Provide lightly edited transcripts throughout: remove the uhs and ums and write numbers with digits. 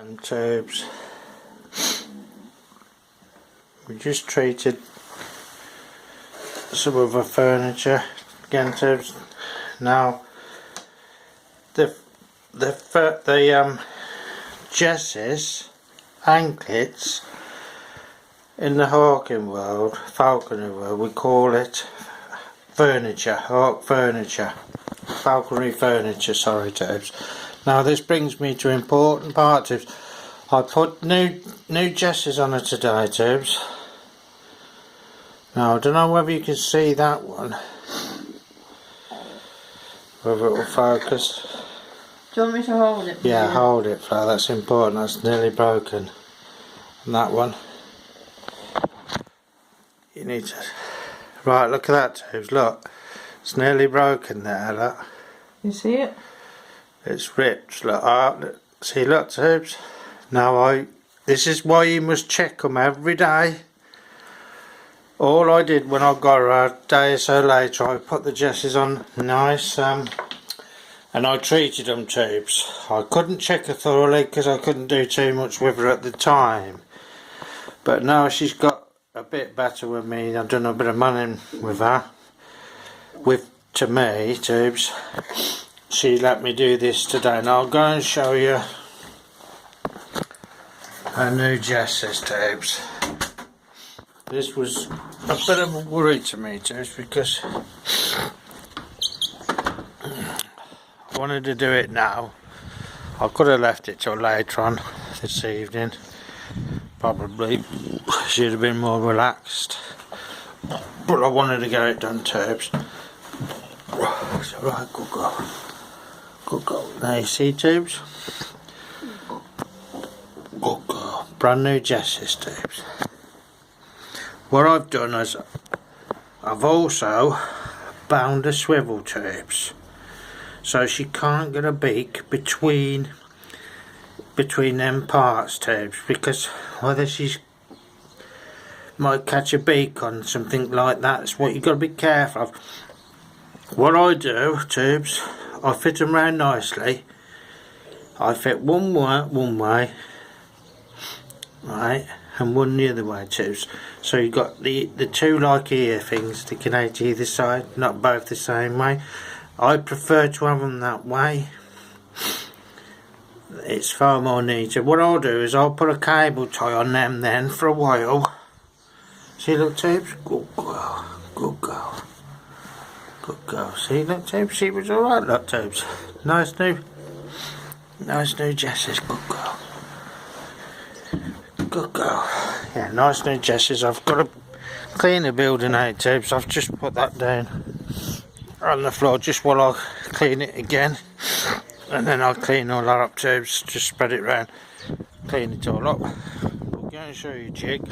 And tubes. We just treated some of the furniture again tubes. Now the jesses, anklets in the hawking world, falconry world, we call it furniture, hawk furniture, falconry furniture, sorry tubes. Now this brings me to important part tubes. I put new jesses on it today tubes. Now I don't know whether you can see that one, whether it will focus. Do you want me to hold it? Yeah, hold it Flo, that's important, that's nearly broken. And that one. You need to... Right, look at that tubes, look. It's nearly broken there, look. You see it? It's ripped, look. Look. See, look tubes. Now this is why you must check them every day. All I did when I got her a day or so later, I put the jesses on nice, and I treated them tubes. I couldn't check her thoroughly because I couldn't do too much with her at the time. But now she's got a bit better with me. I've done a bit of money with her. To me tubes, she let me do this today. Now I'll go and show you her new jesses tubes. This was a bit of a worry to me tubes because I wanted to do it now. I could have left it till later on this evening. Probably should have been more relaxed. But I wanted to get it done tubes. It's alright, good girl. Good girl. Now you see tubes? Good girl. Brand new jesses tubes. What I've done is I've also bound the swivel tubes so she can't get a beak between them parts tubes, because whether she's might catch a beak on something like that, is what you've got to be careful of. What I do tubes, I fit them round nicely. I fit one way, right, and one the other way tubes. So you've got the two like ear things sticking out either side, not both the same way. I prefer to have them that way. It's far more neater. What I'll do is I'll put a cable tie on them then for a while. See, look tubes? Good girl. Good girl. Good girl. See, look tubes? She was alright, look tubes. Nice new jesses. Good girl. Good girl. Yeah, nice new jesses. I've got to clean the building out tubes. I've just put that down on the floor just while I clean it again. And then I'll clean all that up tubes, just spread it round, clean it all up. We'll go and show you jig.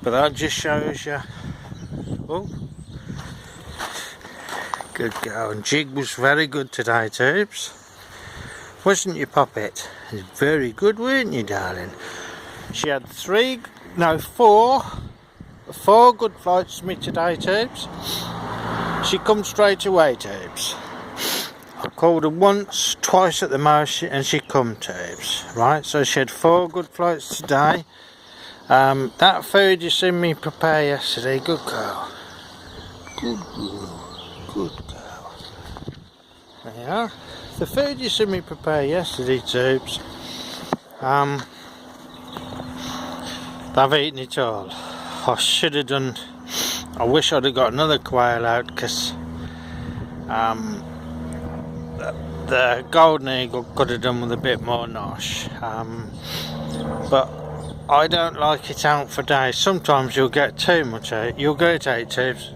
But that just shows you, oh, good girl. And jig was very good today tubes. Wasn't you puppet? Very good, weren't you darling? She had four good flights to me today tubes. She come straight away tubes. I called her once, twice at the most, and she come tubes. Right, so she had 4 good flights today. That food you seen me prepare yesterday, good girl. Good girl. Good girl. There you are. The food you seen me prepare yesterday tubes. They've eaten it all. I should have done. I wish I'd have got another quail out because the golden eagle could have done with a bit more nosh. But I don't like it out for days. Sometimes you'll get too much out. You'll get it out tubes,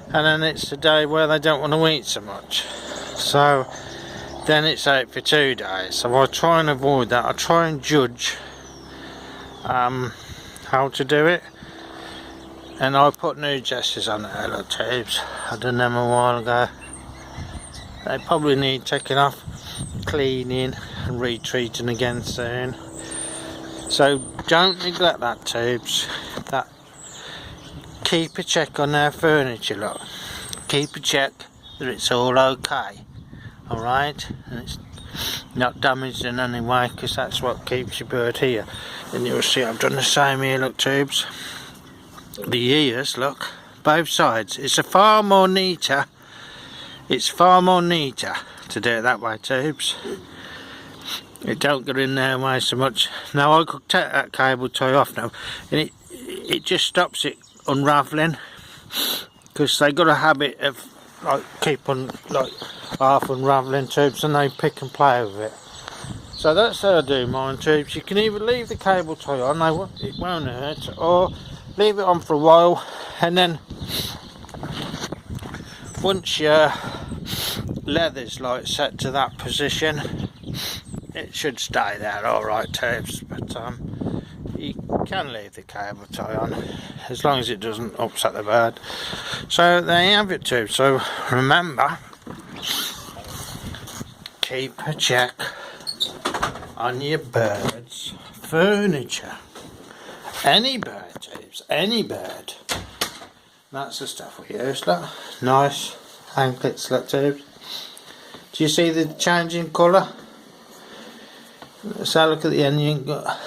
and then it's a day where they don't want to eat so much. So then it's out for 2 days. So I try and avoid that. I try and judge how to do it. And I put new jesses on the hello tubes. I done them a while ago. They probably need taking off, cleaning and retreating again soon. So don't neglect that tubes. Keep a check on their furniture, look. Keep a check that it's all okay. alright, and it's not damaged in any way, because that's what keeps your bird here. And you'll see I've done the same here, look tubes. The ears, look, both sides. It's far more neater to do it that way, tubes. It don't get in their way so much. Now I could take that cable tie off now, and it just stops it unravelling, because they got a habit of like keep on like half unravelling tubes, and they pick and play with it. So that's how I do mine, tubes. You can either leave the cable tie on, it won't hurt, or leave it on for a while, and then once your leather's like set to that position, it should stay there alright, tubes. But you can leave the cable tie on as long as it doesn't upset the bird. So there you have it, tubes. So remember, keep a check on your bird's furniture. Any bird, tubes, any bird. That's the stuff we use. Look, nice anklets, look, tubes. Do you see the changing colour? So look at the end, you got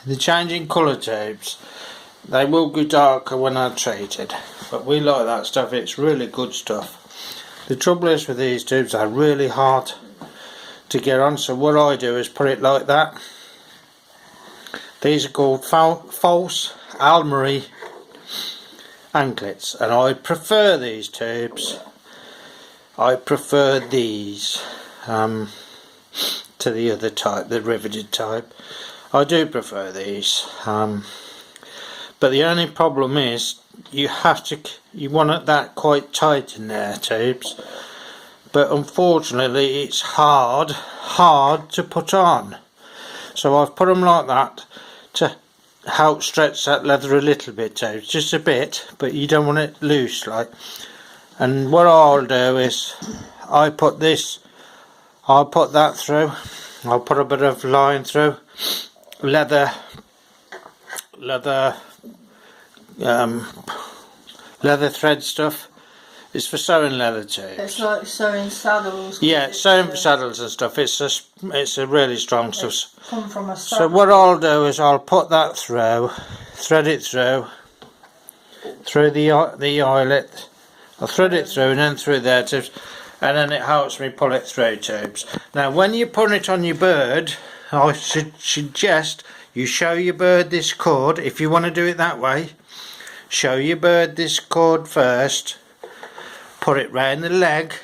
the changing colour, tubes. They will go darker when they're treated, but we like that stuff. It's really good stuff. The trouble is with these tubes, they're really hard to get on, so what I do is put it like that. These are called false Almery anklets, and I prefer these tubes. I prefer these to the other type, the riveted type. I do prefer these, but the only problem is you want it that quite tight in there, tubes. But unfortunately it's hard to put on, so I've put them like that to help stretch that leather a little bit, tubes, just a bit, but you don't want it loose like. And what I'll do is I'll put that through. I'll put a bit of line through, leather thread stuff. It's for sewing leather tubes. It's like sewing saddles. Yeah, sewing for saddles and stuff. It's a really strong stuff. Come from a saddle. So what I'll do is I'll put that through, thread it through the eyelet. I'll thread it through and then through there, tubes, and then it helps me pull it through, tubes. Now when you put it on your bird, I should suggest you show your bird this cord. If you want to do it that way, show your bird this cord first, put it round the leg,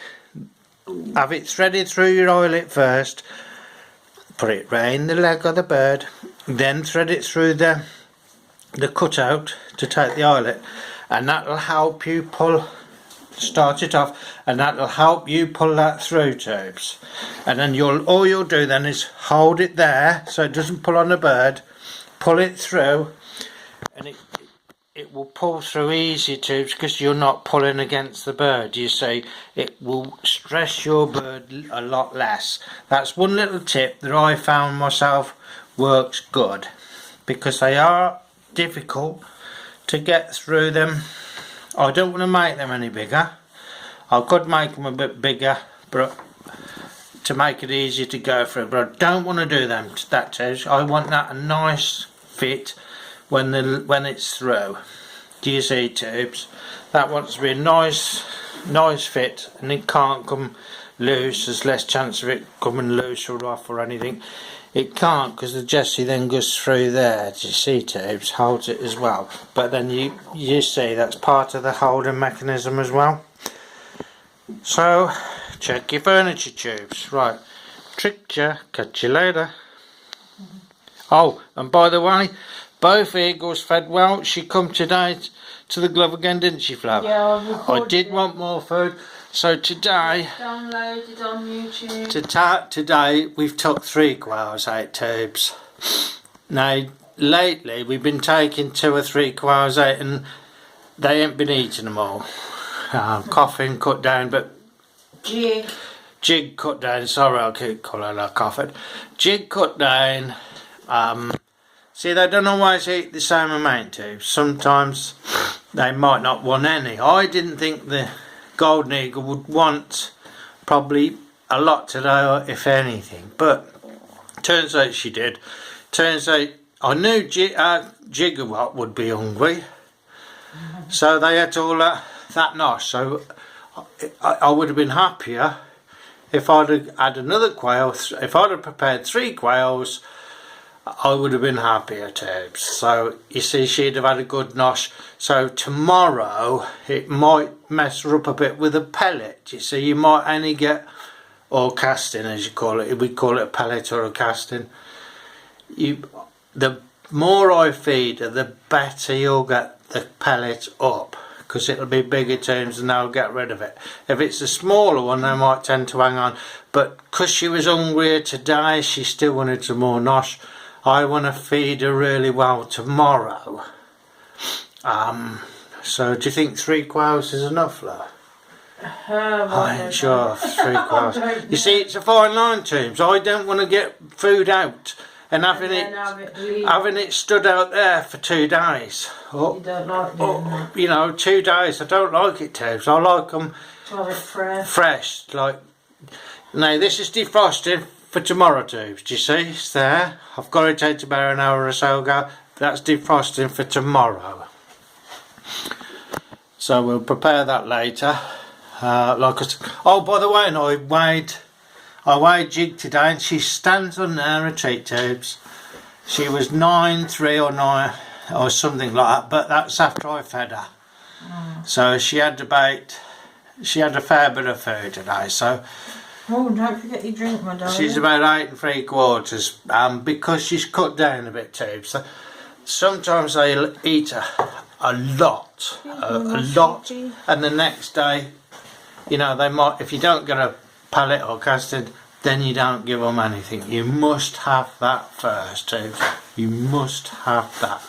have it threaded through your eyelet first, put it round the leg of the bird, then thread it through the cutout to take the eyelet, and that will help you start it off, and that will help you pull that through, tubes. And then all you'll do then is hold it there so it doesn't pull on the bird, pull it through, and it will pull through easy, tubes, because you're not pulling against the bird. You see, it will stress your bird a lot less. That's one little tip that I found myself works good, because they are difficult to get through them. I don't want to make them any bigger. I could make them a bit bigger, but to make it easier to go through, but I don't want to do that tubes. I want that a nice fit when it's through. Do you see, tubes? That wants to be a nice fit, and it can't come loose. There's less chance of it coming loose or off or anything. It can't, because the Jessie then goes through there. Do you see, tubes? Holds it as well. But then you see that's part of the holding mechanism as well. So check your furniture, tubes. Right, tricked you. Catch you later. Oh, and by the way, both eagles fed well. She come today to the glove again, didn't she, Flav? Yeah, I did want more food. So today, downloaded on YouTube. Today we've took 3 quails out, tubes. Now lately we've been taking 2 or 3 quails out, and they ain't been eating them all. Coffin cut down, but Jig cut down. Sorry, I'll keep calling her Coffin. Jig cut down. See, they don't always eat the same amount, tubes. Sometimes they might not want any. I didn't think the golden eagle would want probably a lot today, if anything. But turns out she did. Turns out I knew Gigawatt would be hungry, so they had all that nosh. So I would have been happier if I'd have had another quail. If I'd have prepared 3 quails, I would have been happier too. So you see, she'd have had a good nosh. So tomorrow it might mess her up a bit with a pellet. You see, you might only get, or casting as you call it, we call it a pellet or a casting. The more I feed her, the better you'll get the pellet up, because it'll be bigger terms and they'll get rid of it. If it's a smaller one, they might tend to hang on. But because she was hungrier today, she still wanted some more nosh. I want to feed her really well tomorrow. So do you think 3 quails is enough, love? I ain't sure 3 quails. You see, it's a fine line, Toombs. I don't want to get food out and having it stood out there for 2 days. You don't like doing that. You know, 2 days. I don't like it, Toombs. I like them fresh. Like, now this is defrosting for tomorrow, Toombs. Do you see? It's there. I've got it out about an hour or so ago. That's defrosting for tomorrow. So we'll prepare that later. Oh, by the way, and I weighed Jig today, and she stands on there a treat, Toombs. She was 9.3 or 9 or something like that, but that's after I fed her. So she had a fair bit of food today. So oh, don't forget your drink, my darling. she's about 8 3/4, because she's cut down a bit, Toombs. So sometimes they'll eat a lot, and the next day, you know, they might, if you don't get a pellet or casted, then you don't give them anything. You must have that first, Toombs. You must have that.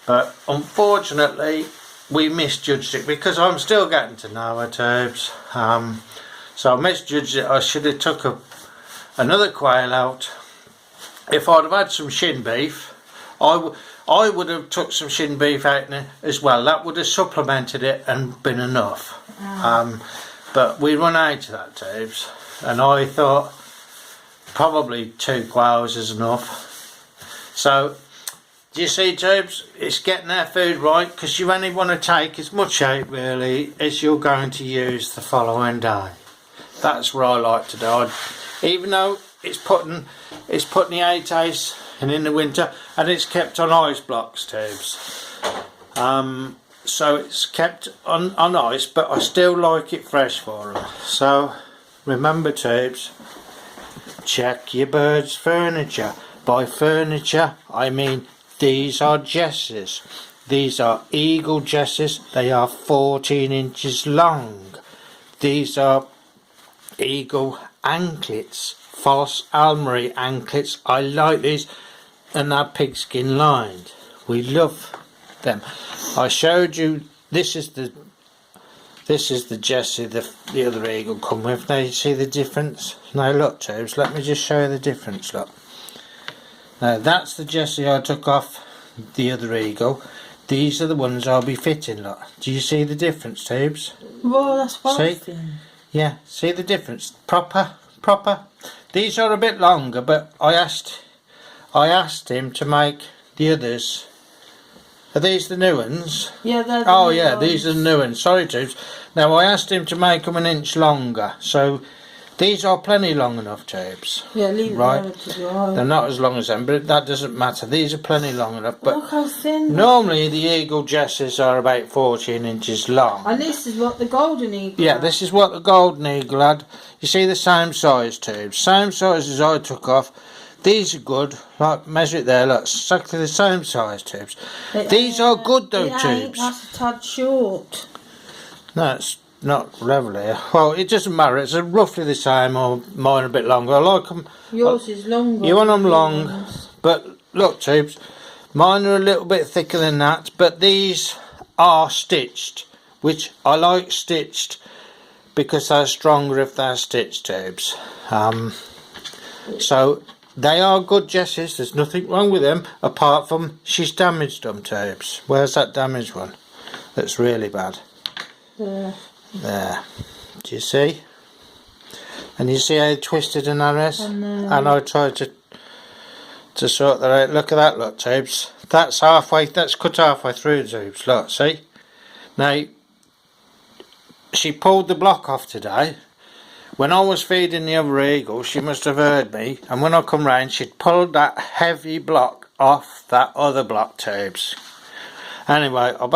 But unfortunately, we misjudged it, because I'm still getting to know her, Toombs. So I misjudged it. I should have took another quail out. If I'd have had some shin beef, I would have took some shin beef out as well. That would have supplemented it and been enough. But we run out of that, Toombs, and I thought probably 2 quails is enough. So do you see, Toombs, it's getting their food right, because you only want to take as much out really as you're going to use the following day. That's what I like to do. Even though it's putting the 8 ice and in the winter, and it's kept on ice blocks, Toombs. So it's kept on ice, but I still like it fresh for them. So remember, Toombs, check your bird's furniture. By furniture, I mean these are jesses. These are eagle jesses. They are 14 inches long. These are eagle anklets, false almery anklets. I like these, and they're pigskin lined. We love them. I showed you, this is the jessie the other eagle come with. Now you see the difference? Now look, Toombs, let me just show you the difference, look. Now that's the jessie I took off the other eagle. These are the ones I'll be fitting, look. Do you see the difference, Toombs? Well, that's what See? Yeah, see the difference? Proper. These are a bit longer, but I asked him to make the others. Are these the new ones? Yeah, they're the Oh new yeah, ones. these are the new ones. Sorry, Toombs. Now I asked him to make them an inch longer, so these are plenty long enough, Toombs. Yeah, leave it Right. there to dry. They're not as long as them, but that doesn't matter. These are plenty long enough. But Look how thin. normally the eagle jesses are about 14 inches long. And this is what the golden eagle Yeah, had. this is what the golden eagle had. You see the same size, Toombs. Same size as I took off. These are good. Like, measure it there, look. Exactly the same size, Toombs. These are good though, Toombs. That's a tad short. No, it's not really. Well, it doesn't matter. It's roughly the same, or mine a bit longer. I like them. Yours is longer. You want them than long, yours. but look, Toombs, mine are a little bit thicker than that, but these are stitched, which I like stitched because they're stronger if they're stitched, Toombs. So they are good jesses. There's nothing wrong with them, apart from she's damaged them, Toombs. Where's that damaged one? That's really bad. There. There. Do you see? And you see how twisted in that is? And I tried to sort that out. Look at that, look, Tubes. That's cut halfway through, Tubes. Look, see? Now, she pulled the block off today. When I was feeding the other eagle, she must have heard me, and when I come round, she'd pulled that heavy block off that other block, Tubes. Anyway, I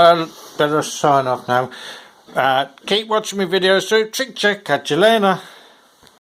better sign off now. Keep watching my videos through. Trick check. Catch you later.